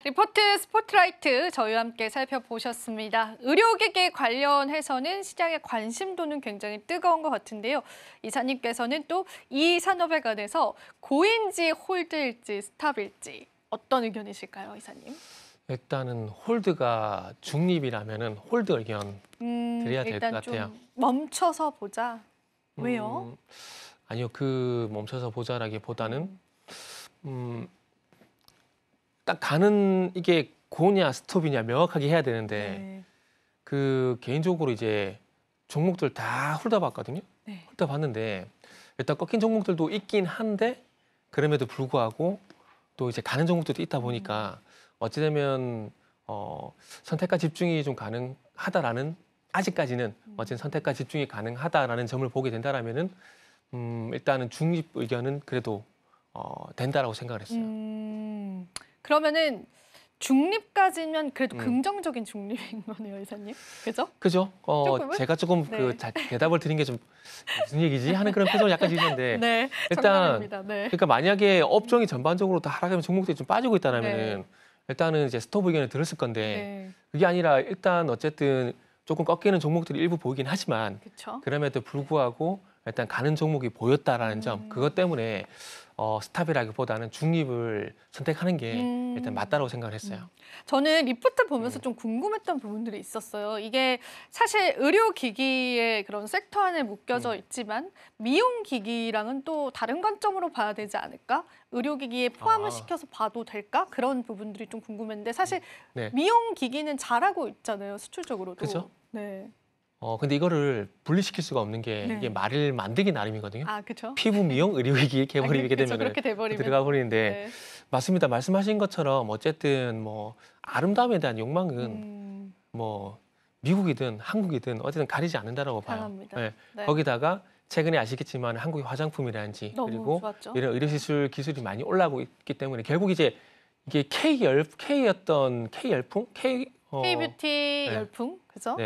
리포트 스포트라이트 저희와 함께 살펴보셨습니다. 의료기기 관련해서는 시장의 관심도는 굉장히 뜨거운 것 같은데요. 이사님께서는 또 이 산업에 관해서 고인지 홀드일지 스탑일지 어떤 의견이실까요, 이사님? 일단은 홀드가 중립이라면은 홀드 의견 드려야 될 것 같아요. 좀 멈춰서 보자. 왜요? 아니요, 그 멈춰서 보자라기보다는 딱 가는 이게 고냐 스톱이냐 명확하게 해야 되는데 그 개인적으로 이제 종목들 다 훑어봤거든요. 훑어봤는데 일단 꺾인 종목들도 있긴 한데 그럼에도 불구하고 또 이제 가는 종목들도 있다 보니까 어찌되면 선택과 집중이 좀 가능하다라는 아직까지는 어쨌든 선택과 집중이 가능하다라는 점을 보게 된다라면은 일단은 중립 의견은 그래도 된다라고 생각을 했어요. 그러면은 중립까지면 그래도 긍정적인 중립인 거네요, 이사님. 그죠? 그죠? 제가 조금 대답을 드린 게 좀 무슨 얘기지 하는 그런 표정을 약간 지는데 네, 일단 그러니까 만약에 업종이 전반적으로 다 하락하면 종목들이 좀 빠지고 있다라면은 일단은 이제 스톱 의견을 들었을 건데 그게 아니라 일단 어쨌든 조금 꺾이는 종목들이 일부 보이긴 하지만 그럼에도 불구하고 일단 가는 종목이 보였다라는 점 그것 때문에 스탑이라기보다는 중립을 선택하는 게 일단 맞다라고 생각을 했어요. 저는 리포트 보면서 좀 궁금했던 부분들이 있었어요. 이게 사실 의료기기의 그런 섹터 안에 묶여져 있지만 미용기기랑은 또 다른 관점으로 봐야 되지 않을까? 의료기기에 포함을 시켜서 봐도 될까? 그런 부분들이 좀 궁금했는데 사실 미용기기는 잘하고 있잖아요, 수출적으로도. 그렇죠? 네. 근데 이거를 분리시킬 수가 없는 게 이게 말을 만들기 나름이거든요. 아, 그렇죠. 피부 미용, 의료기기 개발이 되면 그렇게 돼버리면 들어가 버리는데 맞습니다. 말씀하신 것처럼 어쨌든 뭐 아름다움에 대한 욕망은 뭐 미국이든 한국이든 어쨌든 가리지 않는다라고 봐요. 거기다가 최근에 아시겠지만 한국의 화장품이라든지 그리고 좋았죠. 이런 의료시술 기술이 많이 올라오고 있기 때문에 결국 이제 이게 K열풍, K뷰티 열풍, 그죠?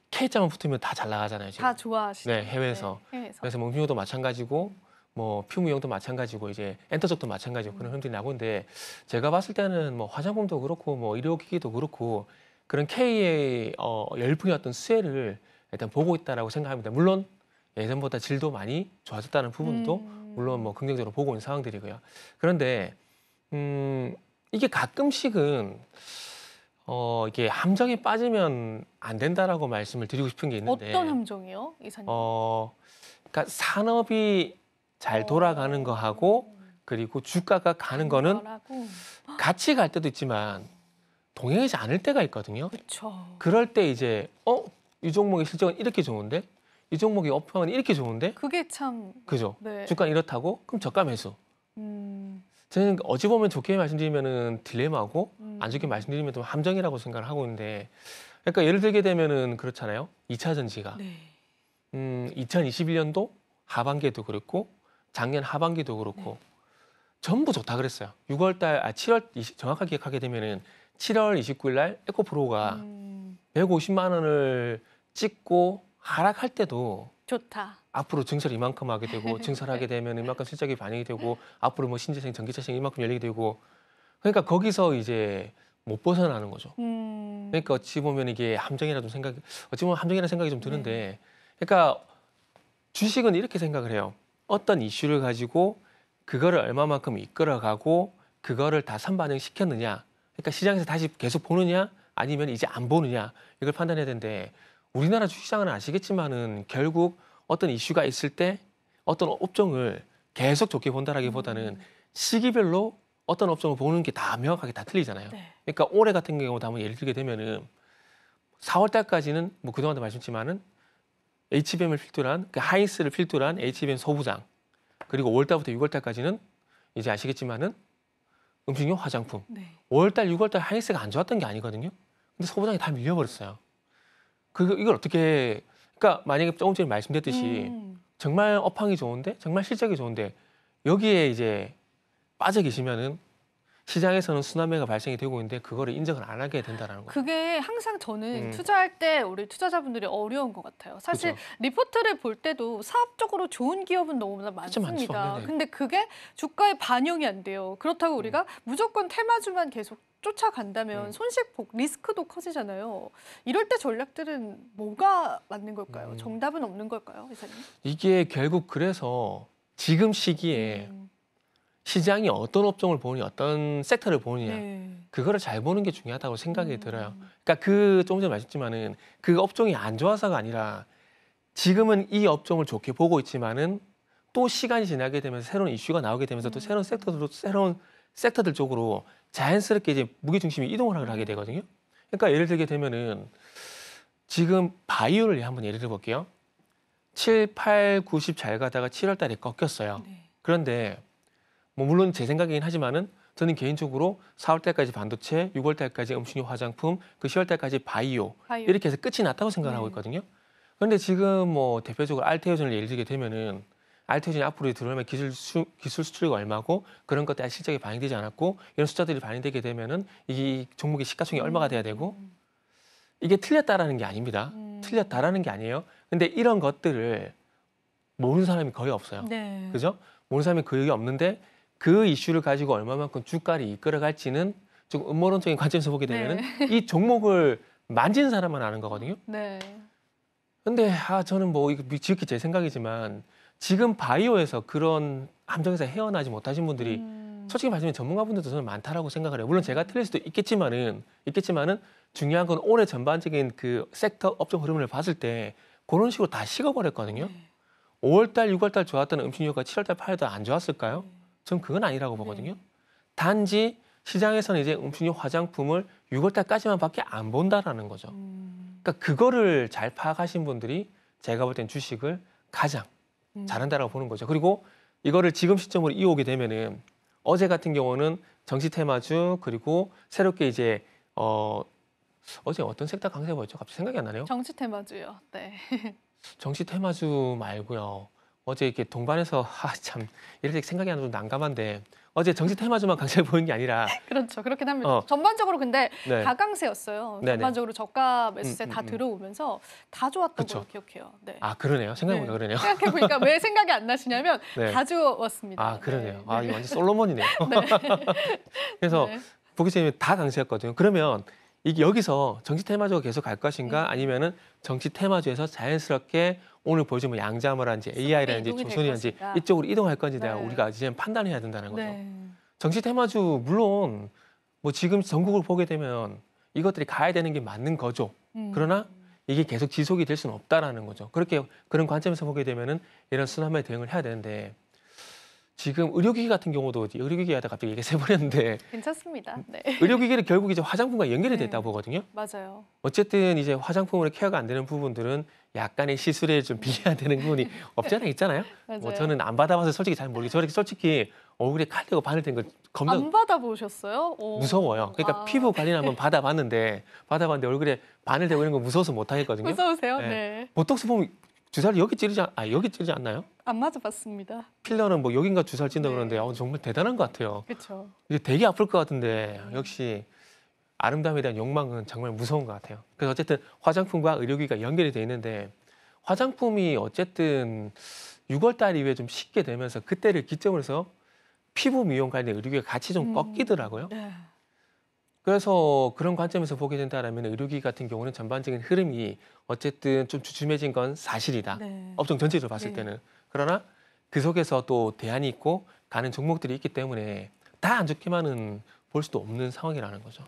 K자만 붙으면 다 잘 나가잖아요. 지금. 다 좋아하시죠. 해외에서. 그래서 뭐 음료도 마찬가지고 뭐 피부미용도 마찬가지고 이제 엔터적도 마찬가지고 그런 흐름들이 나고 있는데 제가 봤을 때는 뭐 화장품도 그렇고 뭐 의료기기도 그렇고 그런 K의 열풍의 어떤 수혜를 일단 보고 있다라고 생각합니다. 물론 예전보다 질도 많이 좋아졌다는 부분도 물론 뭐 긍정적으로 보고 있는 상황들이고요. 그런데 이게 가끔씩은 이게 함정에 빠지면 안 된다라고 말씀을 드리고 싶은 게 있는데 어떤 함정이요, 이사님? 그러니까 산업이 잘 돌아가는 거하고 그리고 주가가 가는 거는 같이 갈 때도 있지만 동행하지 않을 때가 있거든요. 그렇죠. 그럴 때 이제 이 종목의 실적은 이렇게 좋은데 이 종목의 업황은 이렇게 좋은데 그게 참 그죠? 주가는 이렇다고 그럼 저가 매수. 저는 어찌 보면 좋게 말씀드리면은 딜레마고 안 좋게 말씀드리면 좀 함정이라고 생각을 하고 있는데 그러니까 예를 들게 되면은 그렇잖아요. 2차 전지가 2021년도 하반기에도 그렇고 작년 하반기도 그렇고 전부 좋다 그랬어요. 7월 정확하게 기억하게 되면은 7월 29일 날 에코프로가 150만 원을 찍고 하락할 때도 좋다. 앞으로 증설 이만큼 하게 되고 증설하게 되면 이만큼 실적이 반영이 되고 앞으로 뭐 신재생, 전기차 시장 이만큼 열리게 되고 그러니까 거기서 이제 못 벗어나는 거죠. 그러니까 어찌 보면 이게 함정이라는 생각이 어찌 보면 함정이라는 생각이 좀 드는데 그러니까 주식은 이렇게 생각을 해요. 어떤 이슈를 가지고 그거를 얼마만큼 이끌어가고 그거를 다 선반영시켰느냐 그러니까 시장에서 다시 계속 보느냐 아니면 이제 안 보느냐 이걸 판단해야 되는데 우리나라 주식시장은 아시겠지만은 결국 어떤 이슈가 있을 때 어떤 업종을 계속 좋게 본다라기보다는 시기별로 어떤 업종을 보는 게 다 명확하게 다 틀리잖아요. 그러니까 올해 같은 경우도 한번 예를 들게 되면은 4월 달까지는 뭐 그동안도 말씀했지만은 HBM을 필두한 그 하이스를 필두한 HBM 소부장 그리고 5월 달부터 6월 달까지는 이제 아시겠지만은 음식용 화장품. 5월 달, 6월 달 하이스가 안 좋았던 게 아니거든요. 근데 소부장이 다 밀려버렸어요. 이걸 어떻게 그러니까 만약에 조금 전에 말씀드렸듯이 정말 업황이 좋은데 정말 실적이 좋은데 여기에 이제 빠져 계시면은 시장에서는 순환매가 발생이 되고 있는데 그거를 인정을 안 하게 된다는 거예요. 그게 항상 저는 투자할 때 우리 투자자분들이 어려운 것 같아요. 사실 리포트를 볼 때도 사업적으로 좋은 기업은 너무나 많습니다. 근데 그게 주가에 반영이 안 돼요. 그렇다고 우리가 무조건 테마주만 계속 쫓아간다면 손실폭 리스크도 커지잖아요. 이럴 때 전략들은 뭐가 맞는 걸까요? 정답은 없는 걸까요, 이사님? 이게 결국 그래서 지금 시기에 시장이 어떤 업종을 보느냐, 어떤 섹터를 보느냐, 네. 그거를 잘 보는 게 중요하다고 생각이 들어요. 그러니까 조금 전에 말했지만은 그 업종이 안 좋아서가 아니라 지금은 이 업종을 좋게 보고 있지만은 또 시간이 지나게 되면서 새로운 이슈가 나오게 되면서 또 새로운 섹터들 쪽으로 자연스럽게 이제 무게 중심이 이동을 하게 되거든요. 그러니까 예를 들게 되면은 지금 바이오를 한번 예를 들어 볼게요. 7, 8, 9, 10 잘 가다가 7월 달에 꺾였어요. 네. 그런데 뭐 물론 제 생각이긴 하지만은 저는 개인적으로 4월 달까지 반도체, 6월 달까지 음식료 화장품, 그 10월 달까지 바이오 이렇게 해서 끝이 났다고 생각을 하고 있거든요. 그런데 지금 뭐 대표적으로 알테오전을 예를 들게 되면은 알테오전이 앞으로 들어오면 기술 수출이 얼마고 그런 것들이 실적에 반영되지 않았고 이런 숫자들이 반영되게 되면은 이 종목의 시가총액이 얼마가 돼야 되고 이게 틀렸다라는 게 아닙니다. 틀렸다라는 게 아니에요. 근데 이런 것들을 모르는 사람이 거의 없어요. 네. 그죠? 모르는 사람이 거의 없는데 그 이슈를 가지고 얼마만큼 주가를 이끌어갈지는 좀 음모론적인 관점에서 보게 되면은 이 종목을 만지는 사람만 아는 거거든요. 네. 근데 저는 뭐 이거 지극히 제 생각이지만 지금 바이오에서 그런 함정에서 헤어나지 못하신 분들이 솔직히 말하면 전문가분들도 저는 많다라고 생각을 해요. 물론 제가 틀릴 수도 있겠지만은 중요한 건 올해 전반적인 그 섹터 업종 흐름을 봤을 때 그런 식으로 다 식어버렸거든요. 5월 달, 6월 달 좋았던 음식료가 7월 달, 8월 달 안 좋았을까요? 전 그건 아니라고 보거든요. 단지 시장에서는 이제 음식료 화장품을 6월 달까지만 밖에 안 본다라는 거죠. 그러니까 그거를 잘 파악하신 분들이 제가 볼 땐 주식을 가장 잘한다라고 보는 거죠. 그리고 이거를 지금 시점으로 이어오게 되면은 어제 같은 경우는 정치 테마주 그리고 새롭게 이제 어제 어떤 섹터 강세 보였죠? 갑자기 생각이 안 나네요. 정치 테마주요. 네. 정치 테마주 말고요. 어제 이렇게 동반해서 참 이렇게 생각이 안 나서 난감한데 어제 정치 테마주만 강세 보인 게 아니라 그렇죠. 그렇긴 합니다. 전반적으로 근데 네. 다강세였어요. 네네. 전반적으로 저가 매수세 다 들어오면서 다 좋았던 그쵸. 걸로 기억해요. 네. 아 그러네요. 생각해보니까 네. 그러네요. 생각해보니까 왜 생각이 안 나시냐면 네. 다 좋았습니다. 아 그러네요. 네. 아 이거 완전 솔로몬이네요. 그래서 네. 보기 때문에 다 강세였거든요. 그러면 이게 여기서 정치 테마주가 계속 갈 것인가 아니면은 정치 테마주에서 자연스럽게 오늘 보여준 뭐 양자모라든지 AI라든지 이동이 될 조선이라든지 것인가. 이쪽으로 이동할 건지 내가 네. 우리가 이제 판단해야 된다는 거죠. 네. 정치 테마주 물론 뭐 지금 전국을 보게 되면 이것들이 가야 되는 게 맞는 거죠. 그러나 이게 계속 지속이 될 수는 없다라는 거죠. 그런 관점에서 보게 되면은 이런 순환매 대응을 해야 되는데 지금 의료기기 같은 경우도 의료기기 하다 갑자기 얘기 세버렸는데 괜찮습니다. 네. 의료기기는 결국 이제 화장품과 연결이 네. 됐다고 보거든요. 맞아요. 어쨌든 이제 화장품으로 케어가 안 되는 부분들은 약간의 시술에 좀 비해야 되는 부분이 없지 않아 있잖아요. 맞아요. 뭐 저는 안 받아봐서 솔직히 잘 모르겠어요. 저렇게 솔직히 얼굴에 칼 대고 바늘 댄거 겁나 안 받아보셨어요? 오. 무서워요. 그러니까 피부 관리는 한번 받아봤는데 얼굴에 바늘 대고 이런 거 무서워서 못 하겠거든요. 무서우세요? 네. 네. 보톡스 보면 주사를 여기 찌르지 않나요? 안 맞아봤습니다. 필러는 뭐 여긴가 주사를 찐다 네. 그러는데 정말 대단한 것 같아요. 그렇죠. 이게 되게 아플 것 같은데 역시 아름다움에 대한 욕망은 정말 무서운 것 같아요. 그래서 어쨌든 화장품과 의료기기가 연결이 돼 있는데 화장품이 어쨌든 6월 달 이후에 좀 식게 되면서 그때를 기점으로 해서 피부 미용 관련 의료기기가 같이 좀 꺾이더라고요. 네. 그래서 그런 관점에서 보게 된다면 의료기기 같은 경우는 전반적인 흐름이 어쨌든 좀 주춤해진 건 사실이다. 네. 업종 전체적으로 봤을 네. 때는. 그러나 그 속에서 또 대안이 있고 가는 종목들이 있기 때문에 다 안 좋게만은 볼 수도 없는 상황이라는 거죠.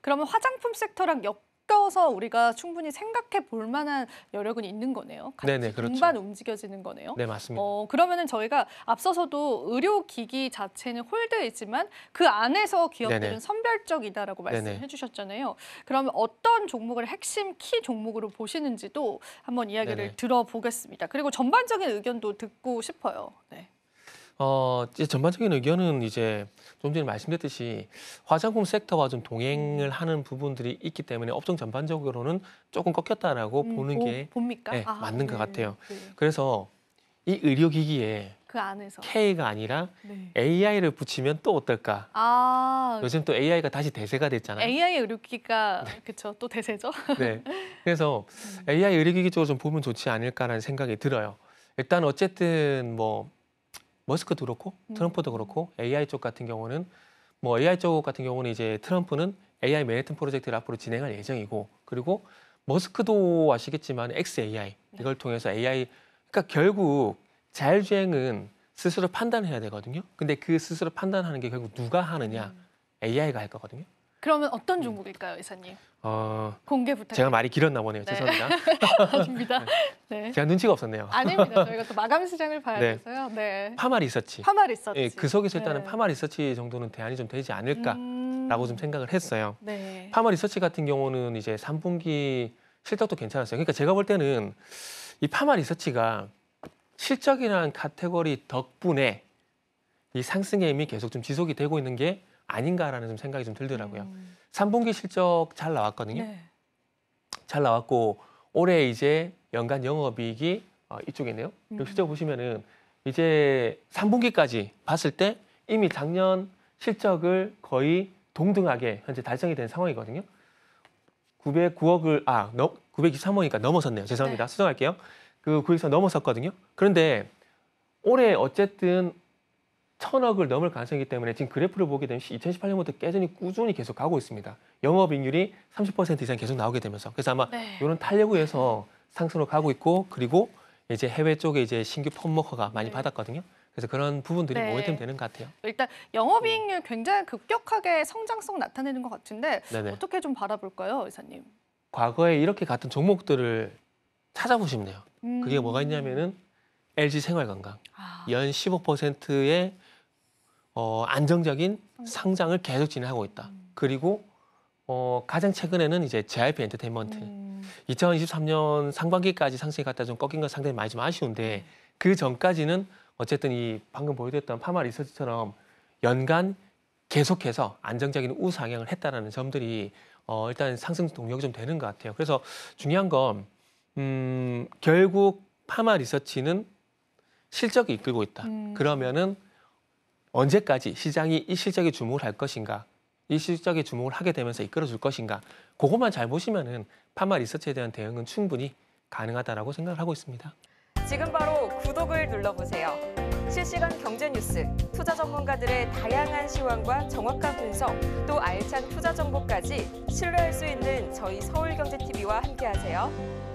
그러면 화장품 섹터랑 엮여서 우리가 충분히 생각해 볼 만한 여력은 있는 거네요. 같이 네네, 그렇죠. 동반 움직여지는 거네요. 네, 맞습니다. 그러면은 저희가 앞서서도 의료기기 자체는 홀드이지만 그 안에서 기업들은 네네. 선별적이다라고 말씀해 네네. 주셨잖아요. 그러면 어떤 종목을 핵심 키 종목으로 보시는지도 한번 이야기를 네네. 들어보겠습니다. 그리고 전반적인 의견도 듣고 싶어요. 네. 이제 전반적인 의견은 이제 좀 전에 말씀드렸듯이 화장품 섹터와 좀 동행을 하는 부분들이 있기 때문에 업종 전반적으로는 조금 꺾였다라고 보는 게 봅니까? 네, 맞는 것 같아요. 네. 그래서 이 의료기기에 그 안에서 K가 아니라 네. AI를 붙이면 또 어떨까? 요즘 또 AI가 다시 대세가 됐잖아요. AI 의료기기가 그렇죠. 또 대세죠. 네. 그래서 AI 의료기기 쪽으로 좀 보면 좋지 않을까라는 생각이 들어요. 일단 어쨌든 뭐 머스크도 그렇고 트럼프도 그렇고 AI 쪽 같은 경우는 뭐 AI 쪽 같은 경우는 이제 트럼프는 AI 맨해튼 프로젝트를 앞으로 진행할 예정이고, 그리고 머스크도 아시겠지만 XAI 이걸 통해서 AI, 그러니까 결국 자율주행은 스스로 판단해야 되거든요. 근데 그 스스로 판단하는 게 결국 누가 하느냐? AI가 할 거거든요. 그러면 어떤 종목일까요, 이사님? 공개 부탁드립니다. 제가 말이 길었나 보네요. 네. 죄송합니다. 아닙니다. 네. 제가 눈치가 없었네요. 아닙니다. 저희가 또 마감 시장을 봐야 네. 돼서요. 네. 파마 리서치. 파마 리서치. 예, 그 속에서 일단은 네. 파마 리서치 정도는 대안이 좀 되지 않을까라고 좀 생각을 했어요. 네. 파마 리서치 같은 경우는 이제 3분기 실적도 괜찮았어요. 그러니까 제가 볼 때는 이 파마 리서치가 실적이라는 카테고리 덕분에 이 상승의 힘이 계속 좀 지속이 되고 있는 게 아닌가라는 좀 생각이 좀 들더라고요. 3분기 실적 잘 나왔거든요. 네. 잘 나왔고 올해 이제 연간 영업이익이 이쪽에 있네요. 여기 실적 보시면은 이제 3분기까지 봤을 때 이미 작년 실적을 거의 동등하게 현재 달성이 된 상황이거든요. 909억을 923억이니까 넘어섰네요. 죄송합니다. 네. 수정할게요. 그 900선 넘어섰거든요. 그런데 올해 어쨌든 1,000억을 넘을 가능성이기 때문에 지금 그래프를 보게 되면 2018년부터 깨전이 꾸준히 계속 가고 있습니다. 영업이익률이 30% 이상 계속 나오게 되면서, 그래서 아마 네. 이런 탄력구에서 상승으로 가고 있고, 그리고 이제 해외 쪽에 이제 신규 폼워커가 많이 네. 받았거든요. 그래서 그런 부분들이 네. 모멘텀 되는 것 같아요. 일단 영업이익률 굉장히 급격하게 성장성 나타내는 것 같은데 네네. 어떻게 좀 바라볼까요, 이사님? 과거에 이렇게 같은 종목들을 찾아보시면 돼요. 그게 뭐가 있냐면은 LG 생활건강 연 15%의 안정적인 상장을 계속 진행하고 있다. 그리고 가장 최근에는 이제 JYP 엔터테인먼트 2023년 상반기까지 상승이 갔다 좀 꺾인 건 상당히 많이 좀 아쉬운데, 그 전까지는 어쨌든 이 방금 보여드렸던 파마 리서치처럼 연간 계속해서 안정적인 우상향을 했다라는 점들이 일단 상승 동력이 좀 되는 것 같아요. 그래서 중요한 건 결국 파마 리서치는 실적이 이끌고 있다. 그러면은 언제까지 시장이 이 실적에 주목을 할 것인가, 이 실적에 주목을 하게 되면서 이끌어줄 것인가, 그것만 잘 보시면은 파마 리서치에 대한 대응은 충분히 가능하다라고 생각을 하고 있습니다. 지금 바로 구독을 눌러보세요. 실시간 경제 뉴스, 투자 전문가들의 다양한 시황과 정확한 분석, 또 알찬 투자 정보까지 신뢰할 수 있는 저희 서울경제TV와 함께하세요.